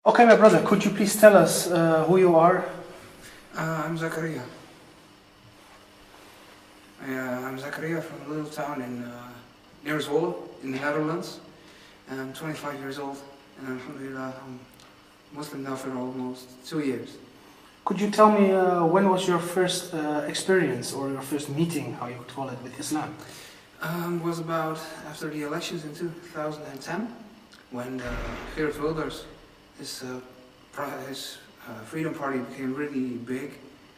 Okay, my brother, could you please tell us who you are? I'm Zakariyya. I'm Zakariyya from a little town near Zwolle in the Netherlands. I'm 25 years old and alhamdulillah I'm Muslim now for almost 2 years. Could you tell me when was your first experience or your first meeting, how you would call it, with Islam? Was about after the elections in 2010 when Geert Wilders, his Freedom Party became really big.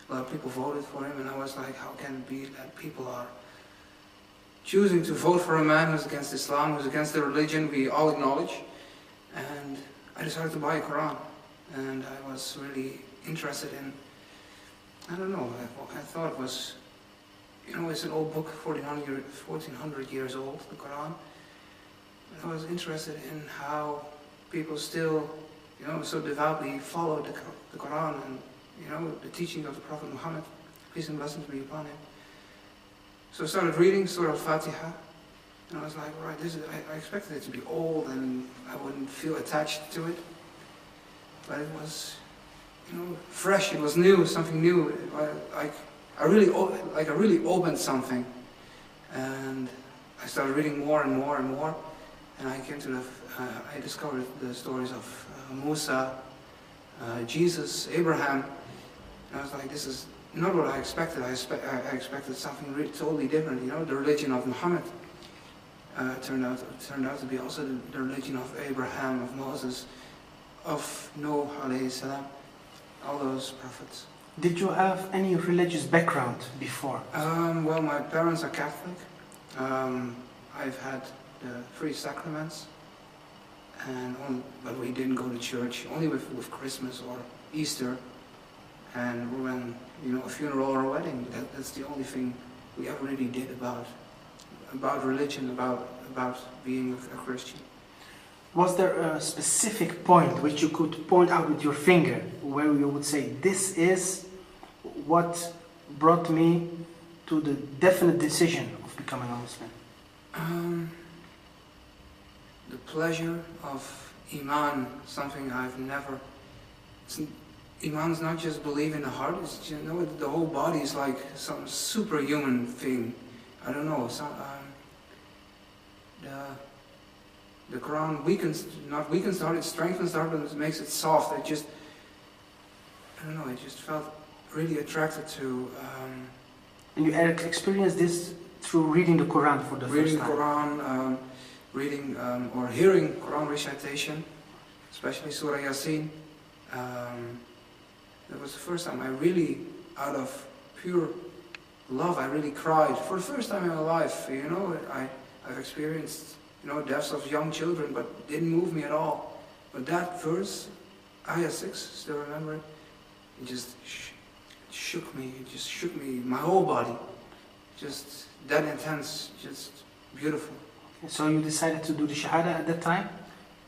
A lot of people voted for him and I was like, how can it be that people are choosing to vote for a man who's against Islam, who's against the religion we all acknowledge? And I decided to buy a Quran and I was really interested in, I don't know, I thought it was, you know, it's an old book, 1400 years old, the Quran. I was interested in how people still, you know, so devoutly followed the Quran and, you know, the teaching of the Prophet Muhammad, peace and blessings be upon him. So I started reading Surah Al-Fatiha, and I was like, right, I expected it to be old and I wouldn't feel attached to it. But it was, you know, fresh, it was new, something new. I really opened something. And I started reading more and more and more. And I came to I discovered the stories of Musa, Jesus, Abraham. And I was like, this is not what I expected. I expected something really totally different. You know, the religion of Muhammad turned out to be also the religion of Abraham, of Moses, of Noah alayhi salam, all those prophets. Did you have any religious background before? Well, my parents are Catholic. I've had the 3 sacraments, but we didn't go to church, only with Christmas or Easter, and when, you know, a funeral or a wedding. That's the only thing we ever really did about religion, about being a Christian. Was there a specific point which you could point out with your finger, where you would say, this is what brought me to the definite decision of becoming a Muslim? The pleasure of Iman, something I've never... Iman's not just believe in the heart, it's, you know, the whole body is like some superhuman thing. I don't know, the Quran weakens the heart, it strengthens the heart, but it makes it soft. I don't know, I just felt really attracted to... And you experienced this through reading the Quran for the first time? Reading the Quran, reading or hearing Quran recitation, especially Surah Yasin. That was the first time I really, out of pure love, I really cried. For the first time in my life, you know, I've experienced, you know, deaths of young children, but it didn't move me at all. But that verse, Ayah 6, still remember it? It just shook me, my whole body. Just that intense, just beautiful. So you decided to do the Shahada at that time?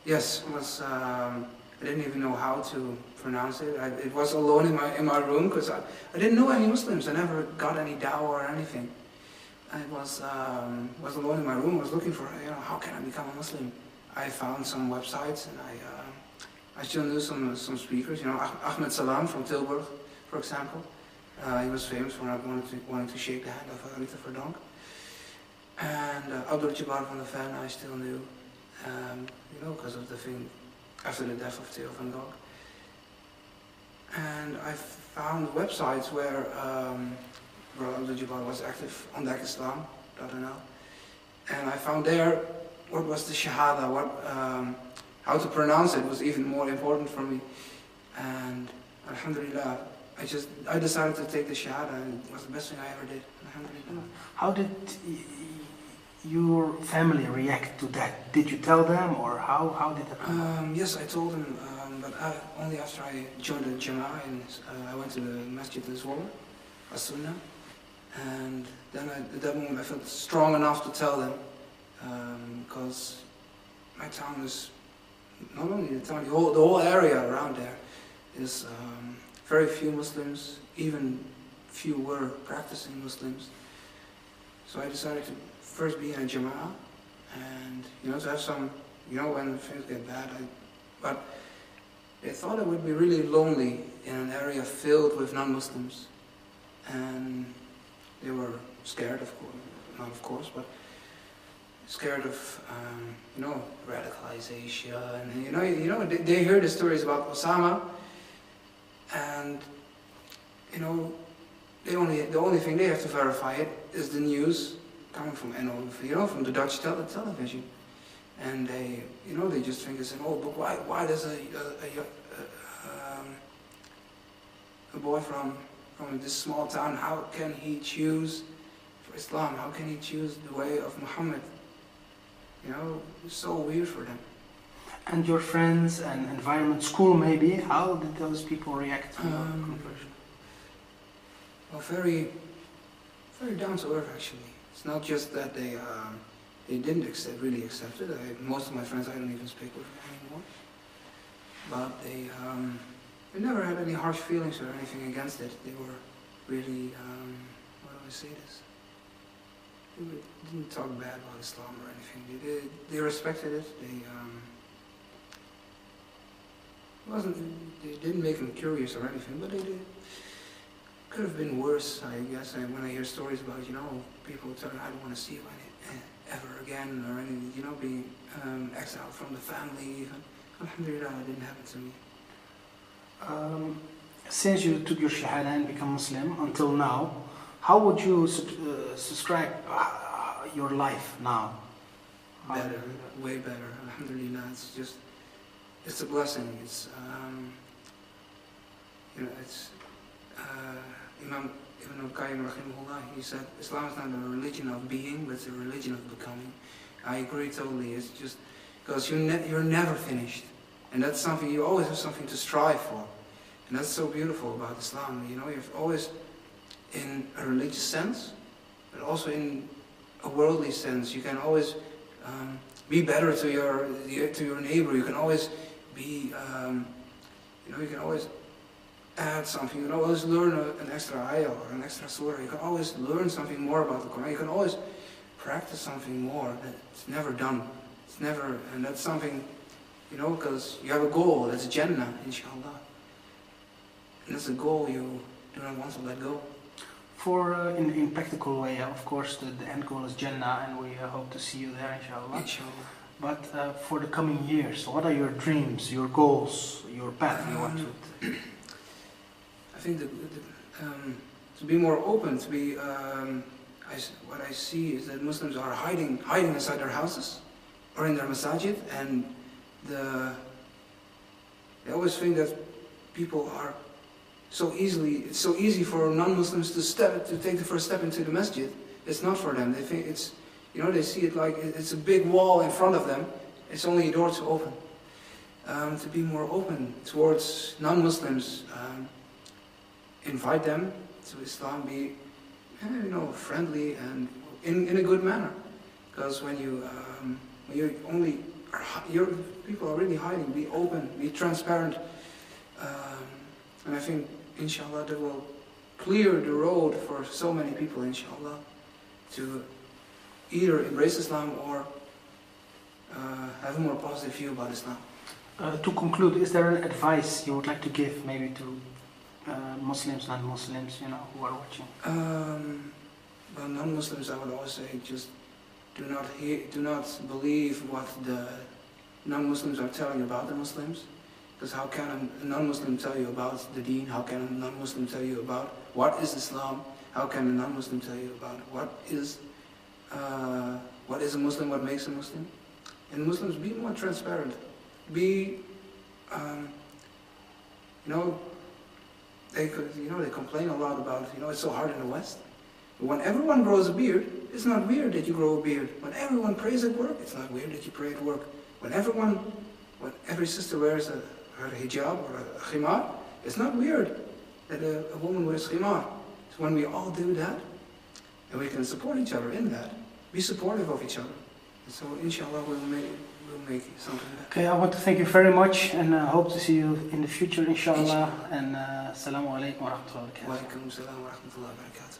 Yes, it was, I didn't even know how to pronounce it. It was alone in my room because I didn't know any Muslims. I never got any dawah or anything. I was alone in my room. I was looking for, you know, how can I become a Muslim? I found some websites and I still knew some speakers. You know, Ahmed Salam from Tilburg, for example. He was famous for not wanting to shake the hand of Rita Verdonk. And Abdul Jabbar van der Ven I still knew, you know, because of the thing after the death of Theo van Gogh. And I found websites where Abdul Jabbar was active on Islam.nl, and I found there what was the Shahada, how to pronounce it was even more important for me. And alhamdulillah, I decided to take the Shahada, and it was the best thing I ever did. Alhamdulillah. How did your family react to that? Did you tell them, or how did that happen? Yes, I told them, but only after I joined the Jama'ah and I went to the Masjid in Zwolle, As-Sunnah, and then at that moment I felt strong enough to tell them, because my town is, not only the town, the whole area around there is very few Muslims, even few were practicing Muslims. So I decided to first be in a Jama'ah, and, you know, to have some, you know, when things get bad, but they thought it would be really lonely in an area filled with non-Muslims. And they were scared, of course, not of course, but scared of, radicalization. And, they heard the stories about Osama, and, the only thing they have to verify it is the news coming from from the Dutch television. And they just think it's an old book. Why does a boy from this small town, how can he choose for Islam? How can he choose the way of Muhammad? It's so weird for them. And your friends and environment, school maybe, how did those people react to your conversion? Well, very, very down to earth actually. It's not just that they didn't really accept it. Most of my friends I don't even speak with anymore. But they never had any harsh feelings or anything against it. They were really, how do I say this? They didn't talk bad about Islam or anything. They respected it. They didn't make them curious or anything, but they did. Could have been worse, I guess. When I hear stories about, people telling, I don't want to see you ever again, or anything, being exiled from the family even. Alhamdulillah, it didn't happen to me. Since you took your Shahada and become Muslim until now, how would you describe your life now? Better, way better. Alhamdulillah, it's a blessing. It's, Imam Ibn al-Qayyim rahimahullah, he said, Islam is not a religion of being, but it's a religion of becoming. I agree totally. It's just because you're never finished. And that's something, you always have something to strive for. And that's so beautiful about Islam. You're always in a religious sense, but also in a worldly sense. You can always be better to your neighbor. You can always be, you can always add something. You can always learn an extra ayah or an extra surah. You can always learn something more about the Quran. You can always practice something more that's never done. It's never, and that's something, because you have a goal. That's Jannah, inshallah. And that's a goal you do not want to let go. In practical way, of course, the end goal is Jannah, and we hope to see you there, inshallah. Inshallah. But for the coming years, what are your dreams, your goals, your path you want to? I think to be more open, to be, what I see is that Muslims are hiding inside their houses or in their masajid, and they always think that people are it's so easy for non-Muslims to take the first step into the masjid. It's not for them. They think it's, they see it like it's a big wall in front of them. It's only a door to open. To be more open towards non-Muslims, invite them to Islam, be, friendly and in a good manner. Because when people are really hiding, be open, be transparent. And I think, inshallah, that will clear the road for so many people, inshallah, to either embrace Islam or have a more positive view about Islam. To conclude, is there an advice you would like to give maybe to Muslims, non-Muslims, who are watching? Well, non-Muslims, I would always say, just do not believe what the non-Muslims are telling about the Muslims. Because how can a non-Muslim tell you about the deen? How can a non-Muslim tell you about what is Islam? How can a non-Muslim tell you about what is a Muslim, what makes a Muslim? And Muslims, be more transparent. Be, they complain a lot about, it's so hard in the West. But when everyone grows a beard, it's not weird that you grow a beard. When everyone prays at work, it's not weird that you pray at work. When every sister wears her hijab or a khimar, it's not weird that a woman wears khimar. So when we all do that, and we can support each other in that, be supportive of each other. And so inshallah we'll make something better. Okay, I want to thank you very much, and hope to see you in the future, inshallah. And assalamu alaikum wa rahmatullahi wa barakatuh. Wa alaikum salam wa rahmatullahi wa barakatuh.